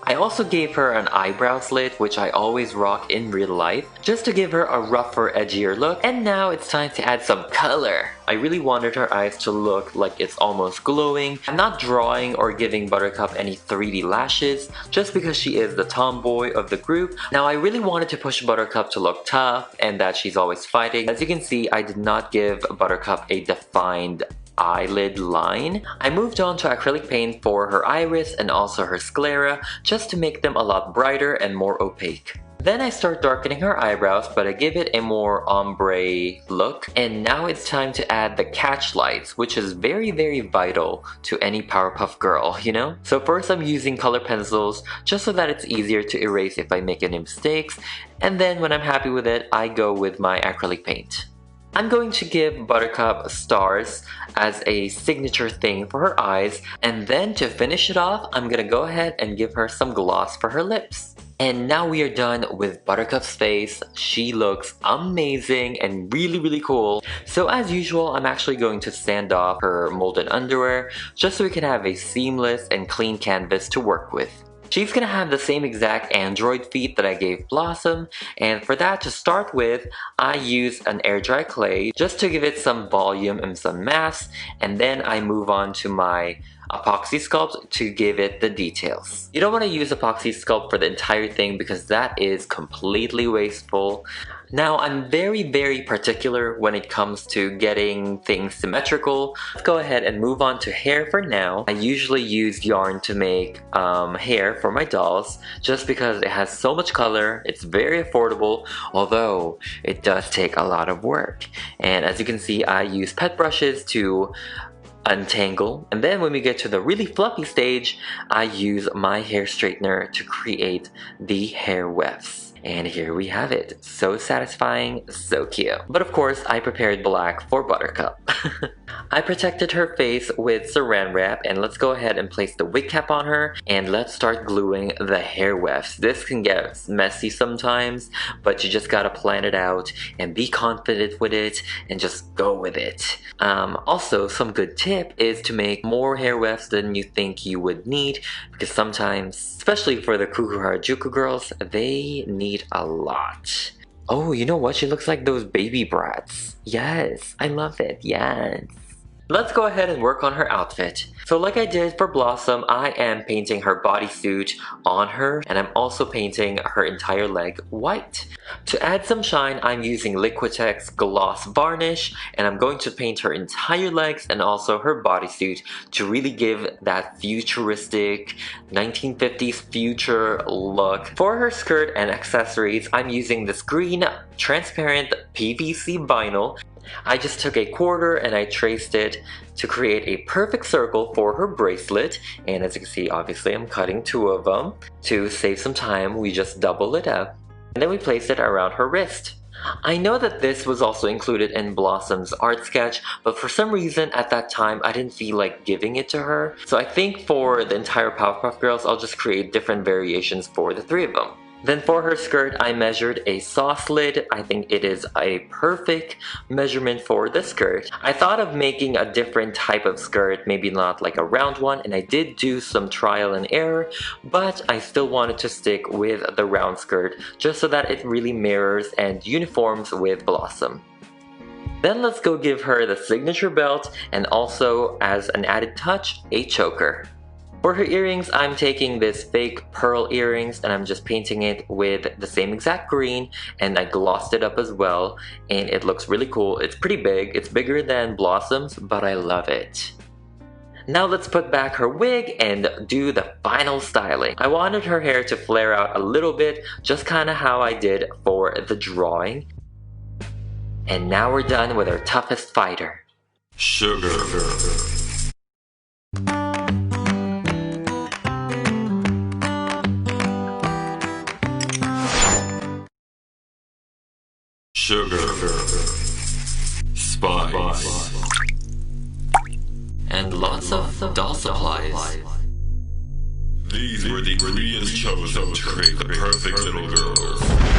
I also gave her an eyebrow slit, which I always rock in real life, just to give her a rougher, edgier look. And now it's time to add some color. I really wanted her eyes to look like it's almost glowing. I'm not drawing or giving Buttercup any 3D lashes, just because she is the tomboy of the group. Now I really wanted to push Buttercup to look tough and that she's always fighting. As you can see, I did not give Buttercup a defined eyelid line. I moved on to acrylic paint for her iris and also her sclera, just to make them a lot brighter and more opaque. Then I start darkening her eyebrows, but I give it a more ombre look. And now it's time to add the catch lights, which is very vital to any Powerpuff Girl, you know? So first I'm using color pencils just so that it's easier to erase if I make any mistakes. And then when I'm happy with it, I go with my acrylic paint. I'm going to give Buttercup stars as a signature thing for her eyes, and then to finish it off, I'm gonna go ahead and give her some gloss for her lips. And now we are done with Buttercup's face. She looks amazing and really cool. So as usual, I'm actually going to sand off her molded underwear just so we can have a seamless and clean canvas to work with. She's gonna have the same exact android feet that I gave Blossom, and for that, to start with, I used an air dry clay just to give it some volume and some mass, and then I move on to my epoxy sculpt to give it the details. You don't want to use epoxy sculpt for the entire thing because that is completely wasteful. Now I'm very particular when it comes to getting things symmetrical. Let's go ahead and move on to hair for now. I usually use yarn to make hair for my dolls just because it has so much color, it's very affordable, although it does take a lot of work. And as you can see, I use pet brushes to untangle, and then when we get to the really fluffy stage, I use my hair straightener to create the hair wefts. And here we have it. So satisfying, so cute. But of course, I prepared black for Buttercup. I protected her face with saran wrap, and let's go ahead and place the wig cap on her, and let's start gluing the hair wefts. This can get messy sometimes, but you just gotta plan it out and be confident with it and just go with it. Also, some good tip is to make more hair wefts than you think you would need, because sometimes, especially for the Cuckoo Harajuku girls, they need a lot. Oh, you know what? She looks like those baby brats. Yes, I love it. Yes. Let's go ahead and work on her outfit. So like I did for Blossom, I am painting her bodysuit on her, and I'm also painting her entire leg white. To add some shine, I'm using Liquitex Gloss Varnish, and I'm going to paint her entire legs and also her bodysuit to really give that futuristic 1950s future look. For her skirt and accessories, I'm using this green transparent PVC vinyl. I just took a quarter and I traced it to create a perfect circle for her bracelet, and as you can see, obviously I'm cutting two of them. To save some time, we just double it up, and then we place it around her wrist. I know that this was also included in Blossom's art sketch, but for some reason at that time I didn't feel like giving it to her. So I think for the entire Powerpuff Girls, I'll just create different variations for the three of them. Then for her skirt, I measured a sauce lid. I think it is a perfect measurement for the skirt. I thought of making a different type of skirt, maybe not like a round one, and I did do some trial and error, but I still wanted to stick with the round skirt just so that it really mirrors and uniforms with Blossom. Then let's go give her the signature belt, and also as an added touch, a choker. For her earrings, I'm taking this fake pearl earrings and I'm just painting it with the same exact green, and I glossed it up as well, and it looks really cool. It's pretty big. It's bigger than Blossom's, but I love it. Now let's put back her wig and do the final styling. I wanted her hair to flare out a little bit, just kind of how I did for the drawing. And now we're done with our toughest fighter. Sugar. Sugar, spice, and lots of doll supplies. These were the ingredients chosen to create the perfect little girl.